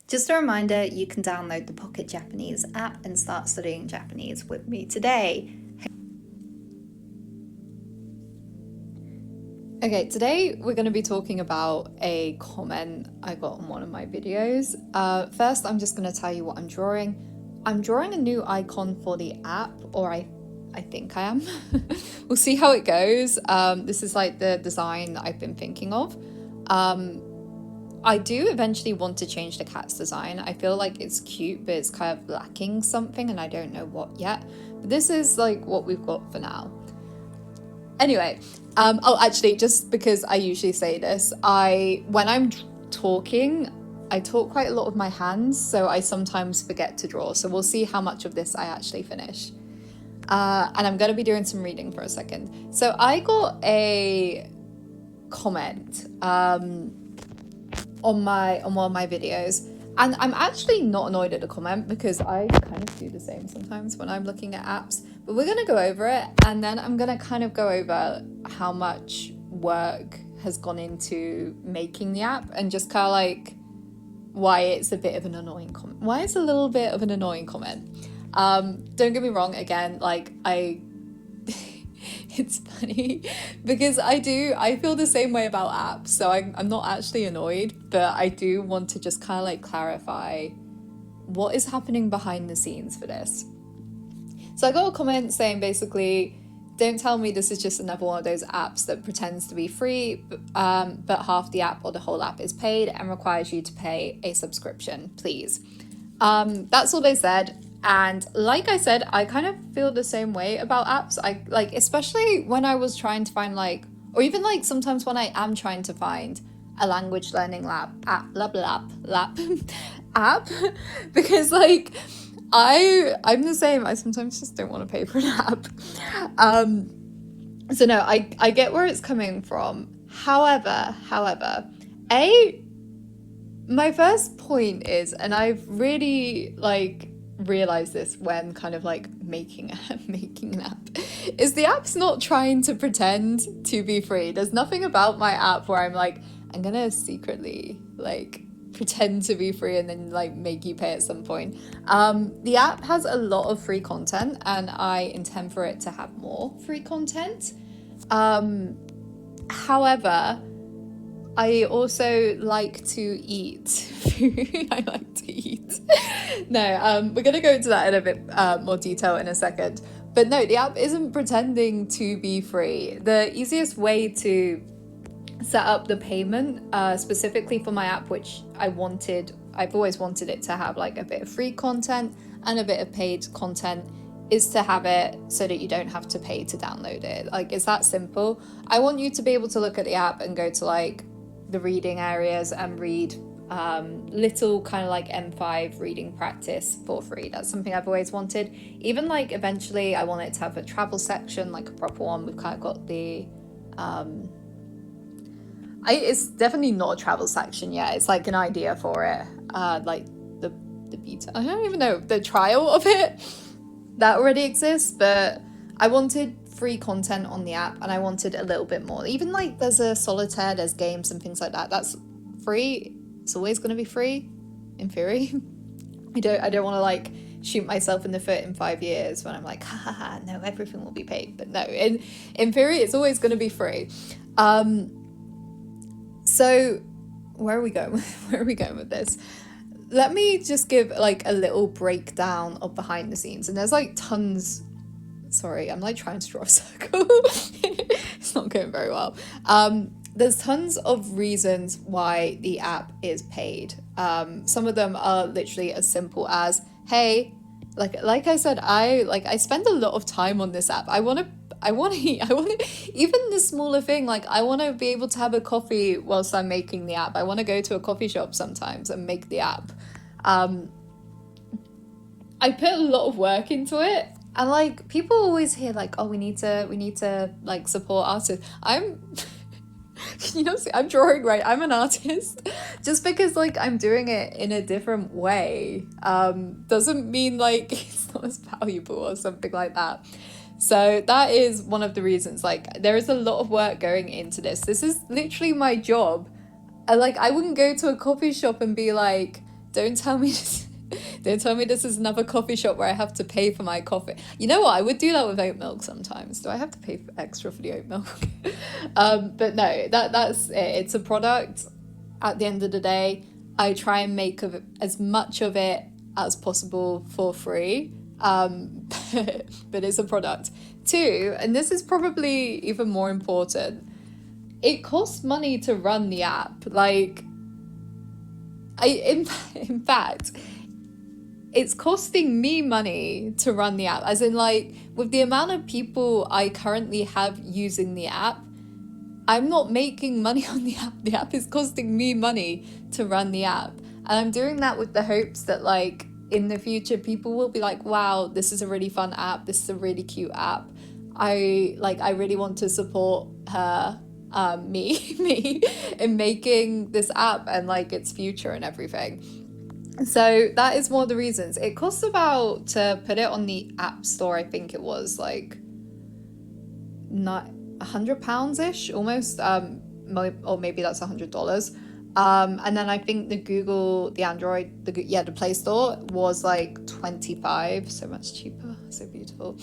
Just a reminder, you can download the Pocket Japanese app and start studying Japanese with me today. Okay, today we're going to be talking about a comment I got on one of my videos. First, I'm just going to tell you what I'm drawing. I'm drawing a new icon for the app, or I think I am. We'll see how it goes. This is like the design that I've been thinking of. I do eventually want to change the cat's design. I feel like it's cute, but it's kind of lacking something, and I don't know what yet. But this is like what we've got for now. Anyway, actually, just because I usually say this, when I'm talking, I talk quite a lot with my hands, so I sometimes forget to draw. So we'll see how much of this I actually finish. And I'm going to be doing some reading for a second. So I got a comment on one of my videos, and I'm actually not annoyed at the comment because I kind of do the same sometimes when I'm looking at apps. But we're going to go over it, and then I'm going to kind of go over how much work has gone into making the app, and just kind of like why it's a bit of an annoying comment. Why it's a little bit of an annoying comment. Don't get me wrong, again, like it's funny because I feel the same way about apps, so I'm not actually annoyed, but I do want to just kind of like clarify what is happening behind the scenes for this. So I got a comment saying basically, don't tell me this is just another one of those apps that pretends to be free, but half the app or the whole app is paid and requires you to pay a subscription, please. That's all they said. And like I said, I kind of feel the same way about apps. I like, especially when I was trying to find or even sometimes when I am trying to find a language learning app, because I'm the same. I sometimes just don't want to pay for an app. So no, I get where it's coming from. However, my first point is, and I've really realized this when kind of making an app, is the app's not trying to pretend to be free. There's nothing about my app where I'm gonna secretly pretend to be free and then make you pay at some point. The app has a lot of free content, and I intend for it to have more free content. However, I also like to eat food. I like to eat. No, we're going to go into that in a bit more detail in a second. But no, the app isn't pretending to be free. The easiest way to set up the payment, specifically for my app, which I've always wanted it to have a bit of free content and a bit of paid content, is to have it so that you don't have to pay to download it. It's that simple. I want you to be able to look at the app and go to the reading areas and read little kind of M5 reading practice for free. That's something I've always wanted. Even eventually I want it to have a travel section, a proper one. We've kind of got the it's definitely not a travel section yet. It's an idea for it, the beta, I don't even know, the trial of it that already exists. But I wanted free content on the app, and I wanted a little bit more. Even there's a solitaire, there's games and things like that. That's free. It's always going to be free, in theory. I don't want to shoot myself in the foot in 5 years when I'm no, everything will be paid. But no, in theory, it's always going to be free. So where are we going? Where are we going with this? Let me just give a little breakdown of behind the scenes. And there's tons. Sorry, I'm trying to draw a circle. It's not going very well. There's tons of reasons why the app is paid. Some of them are literally as simple as, hey, like I said, I spend a lot of time on this app. I want to eat. Even the smaller thing, I want to be able to have a coffee whilst I'm making the app. I want to go to a coffee shop sometimes and make the app. I put a lot of work into it. And people always hear oh, we need to support artists. I'm drawing, right? I'm an artist. Just because I'm doing it in a different way doesn't mean it's not as valuable or something like that. So that is one of the reasons. There is a lot of work going into this. This is literally my job. I wouldn't go to a coffee shop and be don't tell me this, don't tell me this is another coffee shop where I have to pay for my coffee. You know what? I would do that with oat milk sometimes. Do I have to pay for extra for the oat milk? But no, that's it. It's a product. At the end of the day, I try and make as much of it as possible for free. But it's a product. Two, and this is probably even more important, it costs money to run the app. Like, in fact, it's costing me money to run the app. As in, like, with the amount of people I currently have using the app, I'm not making money on the app. The app is costing me money to run the app. And I'm doing that with the hopes that, like, in the future, people will be like, wow, this is a really fun app. This is a really cute app. I really want to support her, me in making this app and like its future and everything. So that is one of the reasons. It costs about, to put it on the App Store, I think it was like not £100-ish almost, or maybe that's $100. And then I think the Android, the Play Store was like 25, so much cheaper, so beautiful.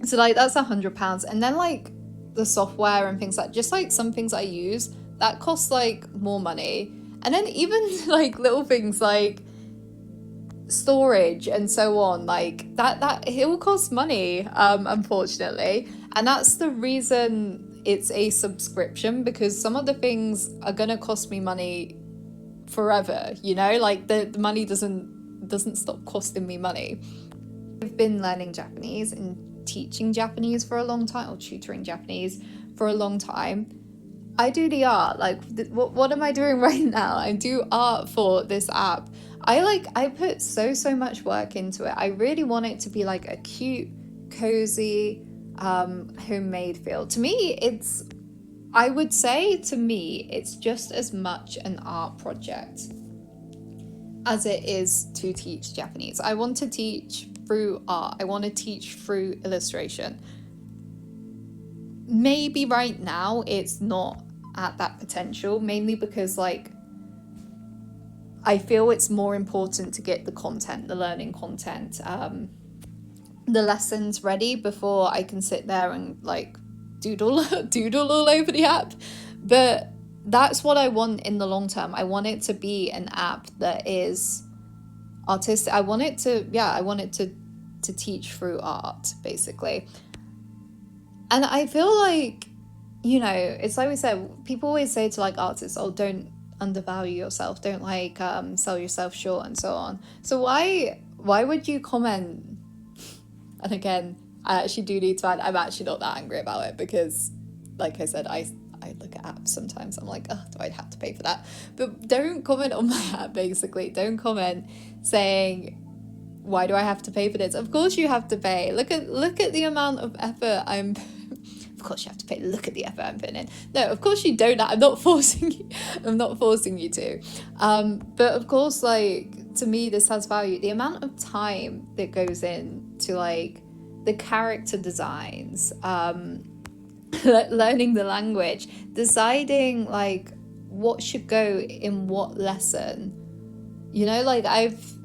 So like that's £100, and then like the software and things like, just like some things I use that cost like more money, and then even like little things like storage and so on, like that it will cost money, unfortunately. And that's the reason it's a subscription, because some of the things are gonna cost me money forever, you know, like the money doesn't stop costing me money. I've been learning Japanese and teaching Japanese for a long time, or tutoring Japanese for a long time. I do the art, like what am I doing right now? I do art for this app. I put so much work into it. I really want it to be like a cute, cozy, homemade feel. To me, I would say it's just as much an art project as it is to teach Japanese. I want to teach through art. I want to teach through illustration. Maybe right now it's not at that potential, mainly because like I feel it's more important to get the content, the learning content, the lessons ready before I can sit there and like doodle all over the app. But that's what I want in the long term. I want it to be an app that is artistic. I want it to teach through art, basically. And I feel like, you know, it's like we said, people always say to like artists, oh, don't undervalue yourself, don't like sell yourself short and so on. So why would you comment? And again, I actually do need to add, I'm actually not that angry about it, because like I said, I look at apps sometimes, I'm like, oh, do I have to pay for that? But don't comment on my app, basically. Don't comment saying, why do I have to pay for this? Of course you have to pay. Look at the amount of effort of course you have to pay. Look at the effort I'm putting in. No, of course you don't. I'm not forcing you. I'm not forcing you to. But of course, like, to me, this has value. The amount of time that goes into like the character designs, learning the language, deciding like what should go in what lesson. You know, like I've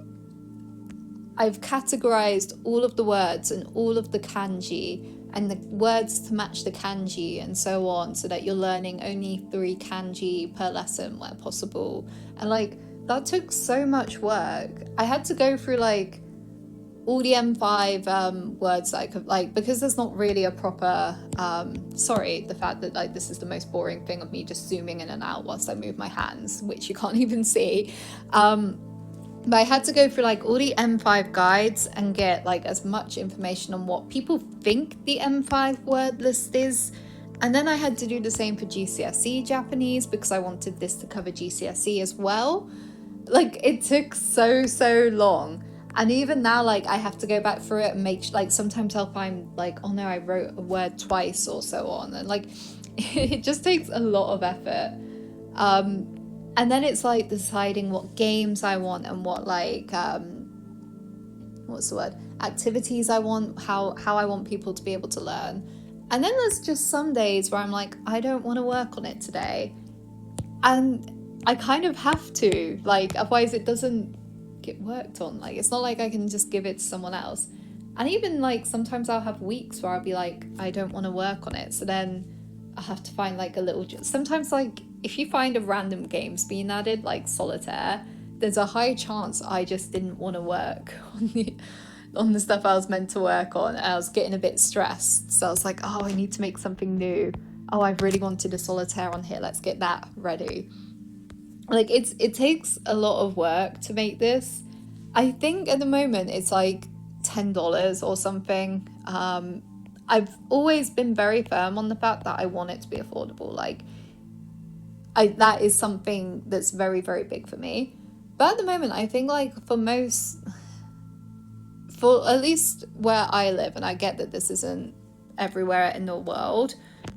categorized all of the words and all of the kanji and the words to match the kanji and so on, so that you're learning only 3 kanji per lesson where possible. And like that took so much work. I had to go through like all the M5 words that I could, like, because there's not really a proper the fact that like this is the most boring thing of me just zooming in and out whilst I move my hands, which you can't even see. But I had to go through like all the M5 guides and get like as much information on what people think the M5 word list is. And then I had to do the same for GCSE Japanese, because I wanted this to cover GCSE as well. Like it took so long. And even now, like I have to go back through it and make like sometimes I'll find like, oh no, I wrote a word twice or so on. And like it just takes a lot of effort. And then it's like deciding what games I want and what like activities I want, how I want people to be able to learn. And then there's just some days where I'm like, I don't want to work on it today. And I kind of have to, like, otherwise it doesn't get worked on. Like, it's not like I can just give it to someone else. And even like sometimes I'll have weeks where I'll be like, I don't want to work on it. So then I have to find like a little. Sometimes, like, if you find a random games being added, like solitaire, there's a high chance I just didn't want to work on the stuff I was meant to work on. And I was getting a bit stressed. So I was like, oh, I need to make something new. Oh, I really wanted a solitaire on here. Let's get that ready. Like, it takes a lot of work to make this. I think at the moment it's like $10 or something. I've always been very firm on the fact that I want it to be affordable. Like, that is something that's very, very big for me. But at the moment, I think like for at least where I live, and I get that this isn't everywhere in the world,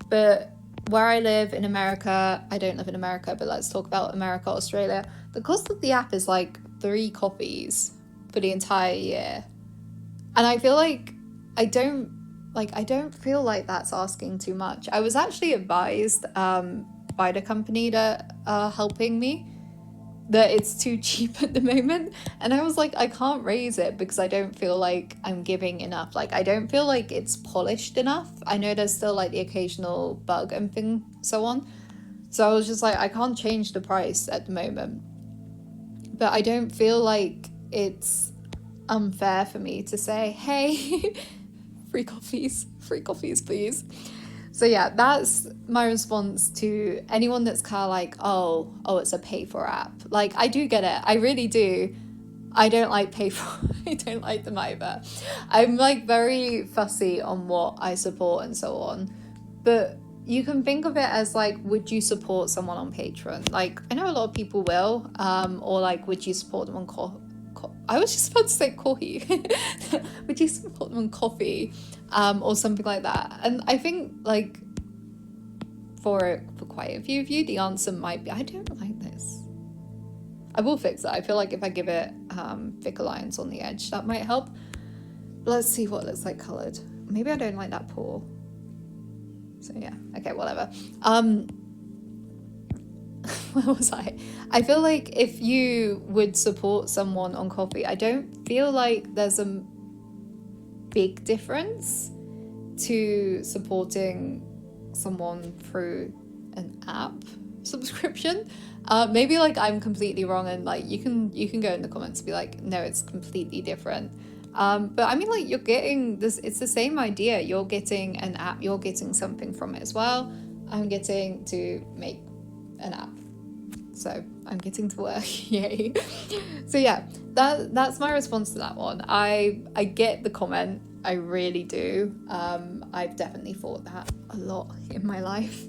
but where I live in America, I don't live in America, but let's talk about America, Australia. The cost of the app is like 3 coffees for the entire year. And I feel like I don't feel like that's asking too much. I was actually advised by the company that are helping me that it's too cheap at the moment, and I was like, I can't raise it because I don't feel like I'm giving enough. Like, I don't feel like it's polished enough. I know there's still like the occasional bug and thing so on, so I was just like, I can't change the price at the moment, but I don't feel like it's unfair for me to say, hey, free coffees please. So yeah, that's my response to anyone that's kind of like, oh, it's a pay for app. Like, I do get it. I really do. I don't like pay for. I don't like them either. I'm like very fussy on what I support and so on. But you can think of it as like, would you support someone on Patreon? Like, I know a lot of people will. Or like, would you support them on I was just about to say coffee. Would you support them on coffee? Or something like that. And I think like for quite a few of you, the answer might be, I don't like this. I will fix it. I feel like if I give it thicker lines on the edge, that might help. But let's see what it looks like coloured. Maybe I don't like that pour. So yeah, okay, whatever. Where was I? I feel like if you would support someone on coffee, I don't feel like there's a big difference to supporting someone through an app subscription. Maybe like I'm completely wrong, and like you can go in the comments and be like, no, it's completely different. But I mean, like, you're getting this, it's the same idea. You're getting an app, you're getting something from it as well. I'm getting to make an app, so I'm getting to work. Yay. So yeah, that's my response to that one. I get the comment, I really do. I've definitely thought that a lot in my life,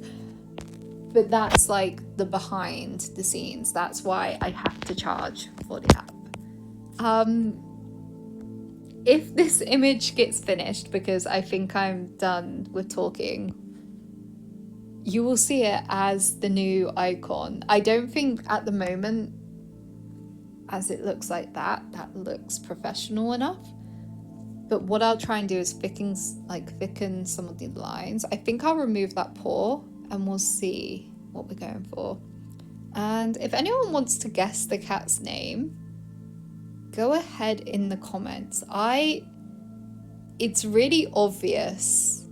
but that's like the behind the scenes. That's why I have to charge for the app. If this image gets finished, because I think I'm done with talking, you will see it as the new icon. I don't think at the moment, as it looks like that looks professional enough. But what I'll try and do is thicken some of the lines. I think I'll remove that pour and we'll see what we're going for. And if anyone wants to guess the cat's name, go ahead in the comments. It's really obvious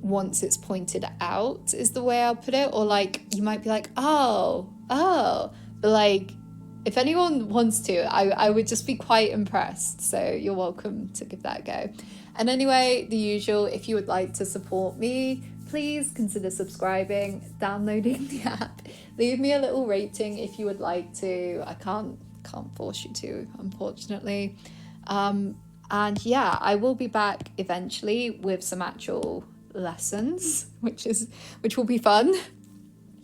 once it's pointed out, is the way I'll put it. Or like, you might be like, oh. But like, if anyone wants to, I would just be quite impressed. So you're welcome to give that a go. And anyway, the usual, if you would like to support me, please consider subscribing, downloading the app, leave me a little rating if you would like to. I can't force you to, unfortunately. And yeah, I will be back eventually with some actual lessons, which will be fun,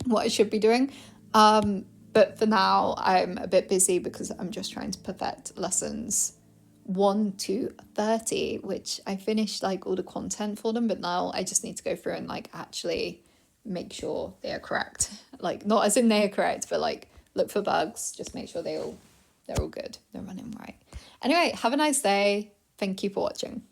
what I should be doing. But for now, I'm a bit busy because I'm just trying to perfect lessons 1 to 30, which I finished like all the content for them, but now I just need to go through and like actually make sure they are correct. Like, not as in they are correct, but like look for bugs, just make sure they're all good, they're running right. Anyway, have a nice day. Thank you for watching.